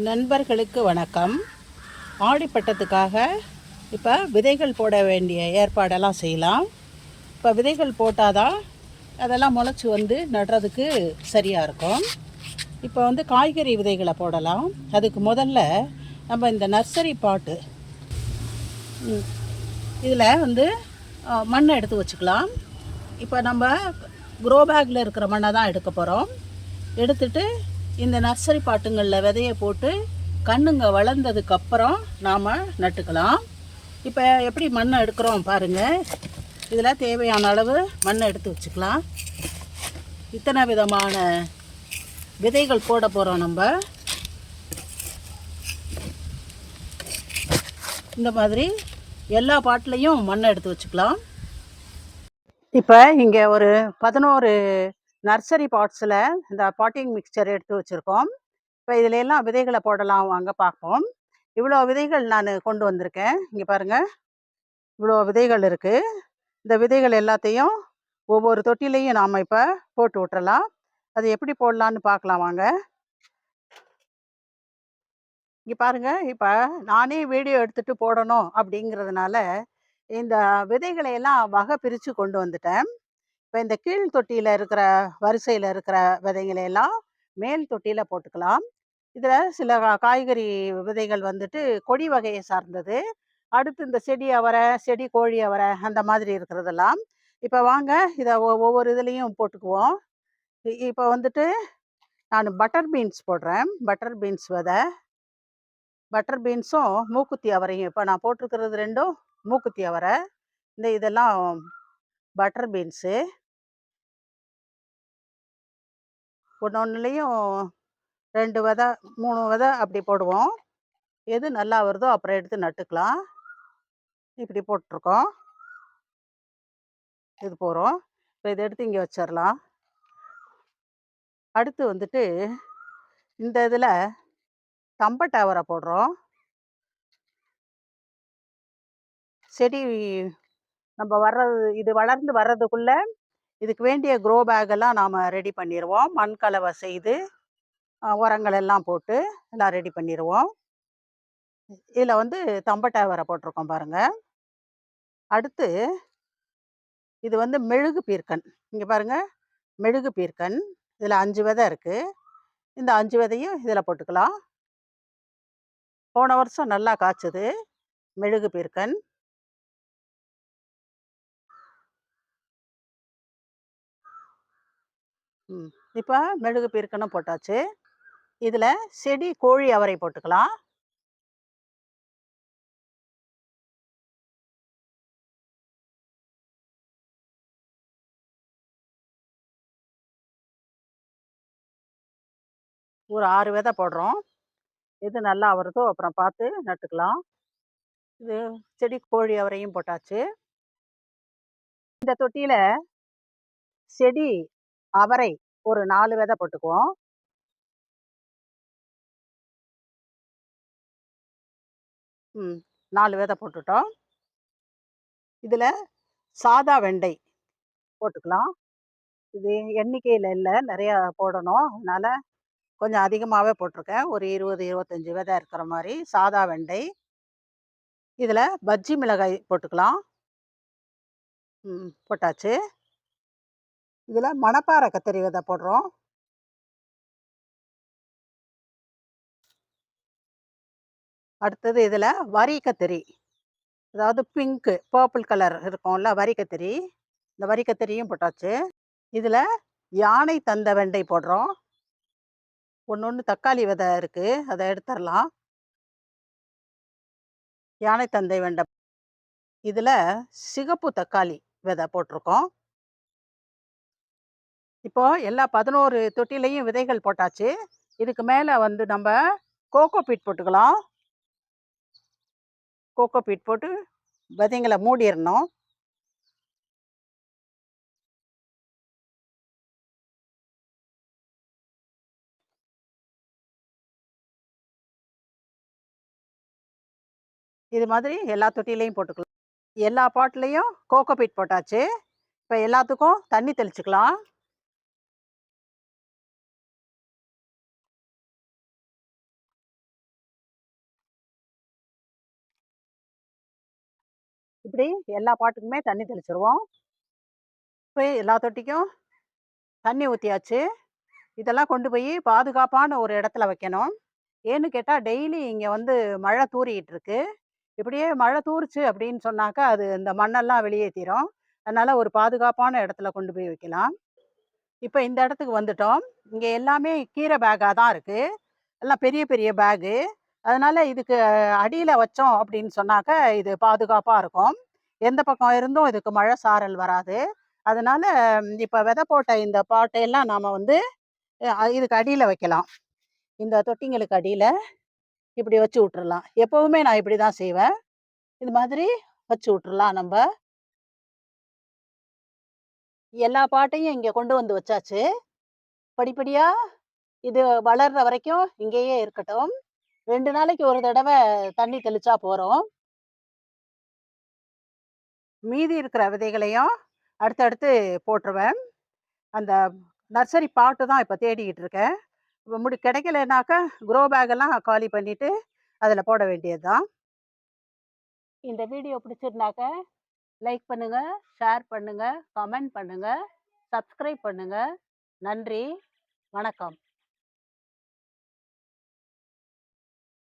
நண்பர்களுக்கு வணக்கம். ஆடிப்பட்டத்துக்காக இப்போ விதைகள் போட வேண்டிய ஏற்பாடெல்லாம் செய்யலாம். இப்போ விதைகள் போட்டால் தான் அதெல்லாம் முளைச்சி வந்து நடுறதுக்கு சரியாக இருக்கும். இப்போ வந்து காய்கறி விதைகளை போடலாம். அதுக்கு முதல்ல நம்ம இந்த நர்சரி பாட்டு இதில் வந்து மண்ணை எடுத்து வச்சுக்கலாம். இப்போ நம்ம க்ரோ பேக்கில் இருக்கிற மண்ணை தான் எடுக்க போகிறோம். எடுத்துட்டு இந்த நர்சரி பாட்டுங்களில் விதையை போட்டு கண்ணுங்க வளர்ந்ததுக்கப்புறம் நாம் நட்டுக்கலாம். இப்போ எப்படி மண்ணை எடுக்கிறோம் பாருங்கள். இதில் தேவையான அளவு மண்ணை எடுத்து வச்சுக்கலாம். இத்தனை விதமான விதைகள் போட போகிறோம். நம்ம இந்த மாதிரி எல்லா பாட்டிலையும் மண்ணை எடுத்து வச்சுக்கலாம். இப்போ இங்கே ஒரு 11 நர்சரி பாட்ஸில் இந்த பாட்டிங் மிக்சர் எடுத்து வச்சுருக்கோம். இப்போ இதில் எல்லாம் விதைகளை போடலாம், வாங்க பார்ப்போம். இவ்வளோ விதைகள் நான் கொண்டு வந்திருக்கேன். இங்கே பாருங்கள், இவ்வளோ விதைகள் இருக்குது. இந்த விதைகள் எல்லாத்தையும் ஒவ்வொரு தொட்டிலையும் நாம் இப்போ போட்டு விட்டுறலாம். அது எப்படி போடலான்னு பார்க்கலாம் வாங்க. இங்கே பாருங்கள், இப்போ நானே வீடியோ எடுத்துகிட்டு போடணும் அப்படிங்கிறதுனால இந்த விதைகளை எல்லாம் வகை பிரித்து கொண்டு வந்துட்டேன். இப்போ இந்த கீழ் தொட்டியில் இருக்கிற வரிசையில் இருக்கிற விதைகளை எல்லாம் மேல் தொட்டியில் போட்டுக்கலாம். இதில் சில காய்கறி விதைகள் வந்துட்டு கொடி வகையை சார்ந்தது. அடுத்து இந்த செடி அவரை, செடி கோழி அவரை, அந்த மாதிரி இருக்கிறதெல்லாம். இப்போ வாங்க இதை ஒவ்வொரு இதுலேயும் போட்டுக்குவோம். இப்போ வந்துட்டு நான் பட்டர் பீன்ஸ் போடுறேன். பட்டர் பீன்ஸ் விதை, பட்டர் பீன்ஸும் மூக்குத்தி அவரையும். இப்போ நான் போட்டிருக்கிறது ரெண்டும் மூக்குத்தி அவரை. இதெல்லாம் பட்டர் பீன்ஸு. ஒன்றுலேயும் 2 விதை 3 விதை அப்படி போடுவோம். எது நல்லா வருதோ அப்புறம் எடுத்து நட்டுக்கலாம். இப்படி போட்டிருக்கோம். இது போகிறோம். இப்போ இதை எடுத்து இங்கே வச்சிடலாம். அடுத்து வந்துட்டு இந்த இதில் தம்பட்டை அவரை போடுறோம். செடி நம்ம இது வளர்ந்து வர்றதுக்குள்ளே இதுக்கு வேண்டிய க்ரோ பேக்கெல்லாம் நாம் ரெடி பண்ணிடுவோம். மண் கலவை செய்து உரங்கள் எல்லாம் போட்டு எல்லாம் ரெடி பண்ணிடுவோம். இதில் வந்து தம்பட்டை அவரை போட்டிருக்கோம் பாருங்கள். அடுத்து இது வந்து மெழுகு பீர்க்கன். இங்கே பாருங்கள், மெழுகு பீர்க்கன். இதில் 5 விதை இருக்குது. இந்த 5 விதையும் இதில் போட்டுக்கலாம். போன வருஷம் நல்லா காய்ச்சது மெழுகு பீர்க்கன். இப்போ மெழுகு பீர்க்கனும் போட்டாச்சு. இதில் செடி கோழி அவரை போட்டுக்கலாம். ஒரு 6 விதை போடுறோம். எது நல்லா வருதோ அப்புறம் பார்த்து நட்டுக்கலாம். இது செடி கோழி அவரையும் போட்டாச்சு. இந்த தொட்டியில் செடி அவரை ஒரு 4 விதை போட்டுக்குவோம். ம் 4 விதை போட்டுட்டோம். இதில் சாதா வெண்டை போட்டுக்கலாம். இது எண்ணிக்கையில் இல்லை, நிறையா போடணும். அதனால் கொஞ்சம் அதிகமாகவே போட்டிருக்கேன். ஒரு 20 25 விதை இருக்கிற மாதிரி சாதா வெண்டை. இதில் பஜ்ஜி மிளகாய் போட்டுக்கலாம். போட்டாச்சு. இதில் மணப்பாறை கத்திரி விதை போடுறோம். அடுத்தது இதில் வரி கத்திரி, அதாவது பிங்க்கு பர்பிள் கலர் இருக்கும்ல, வரி கத்திரி. இந்த வரி கத்திரியும் போட்டாச்சு. இதில் யானை தந்த வெண்டை போடுறோம். ஒன்று தக்காளி விதை இருக்குது, அதை எடுத்துடலாம். யானை தந்தை வெண்டை. இதில் சிகப்பு தக்காளி விதை போட்டிருக்கோம். இப்போ எல்லா 11 தொட்டிலையும் விதைகள் போட்டாச்சு. இதுக்கு மேலே வந்து நம்ம கோகோ பீட் போட்டுக்கலாம். கோகோ பீட் போட்டு விதைங்களை மூடிடணும். இது மாதிரி எல்லா தொட்டிலையும் போட்டுக்கலாம். எல்லா பாட்லேயும் கோகோ பீட் போட்டாச்சு. இப்போ எல்லாத்துக்கும் தண்ணி தெளிச்சுக்கலாம். இப்படி எல்லா பாட்டுக்குமே தண்ணி தெளிச்சிருவோம். இப்ப எல்லா தொட்டிக்கும் தண்ணி ஊத்தியாச்சு. இதெல்லாம் கொண்டு போய் பாதுகாப்பான ஒரு இடத்துல வைக்கணும். ஏன்னு கேட்டா, டெய்லி இங்க வந்து மழை தூறிட்டு இருக்கு. இப்படியே மழை தூறுச்சு அப்படின்னு சொன்னாக்கா, அது இந்த மண்ணெல்லாம் வெளியேத்திரும். அதனால ஒரு பாதுகாப்பான இடத்துல கொண்டு போய் வைக்கலாம். இப்ப இந்த இடத்துக்கு வந்துட்டோம். இங்க எல்லாமே கீரை பேக்கா தான் இருக்கு. எல்லாம் பெரிய பெரிய பேகு. அதனால இதுக்கு அடியில வச்சோம் அப்படின்னு சொன்னாக்க, இது பாதுகாப்பா இருக்கும். எந்த பக்கம் இருந்தும் இதுக்கு மழை சாரல் வராது. அதனால இப்ப விதை போட்ட இந்த பாட்டையெல்லாம் நாம வந்து இதுக்கு அடியில வைக்கலாம். இந்த தொட்டிங்களுக்கு அடியில இப்படி வச்சு விட்டுறலாம். எப்பவுமே நான் இப்படி தான் செய்வேன். இது மாதிரி வச்சு விட்டுறலாம் நம்ப. எல்லா பாட்டையும் இங்க கொண்டு வந்து வச்சாச்சு. படிப்படியா இது வளர்ற வரைக்கும் இங்கேயே இருக்கட்டும். 2 நாளைக்கு ஒரு தடவ தண்ணி தெளிச்சா போறோம். மீதி இருக்கிற விதைகளையும் அடுத்தடுத்து போட்டுருவேன். அந்த நர்சரி பாட்டு தான் இப்ப தேடிக்கிட்டு இருக்கேன். கிடைக்கலனாக்கா க்ரோ பேக் எல்லாம் காலி பண்ணிட்டு, அதுல போட வேண்டியது தான். இந்த வீடியோ பிடிச்சிருந்தாக்க லைக் பண்ணுங்க, ஷேர் பண்ணுங்க, கமெண்ட் பண்ணுங்க, சப்ஸ்கிரைப் பண்ணுங்க. நன்றி. வணக்கம்.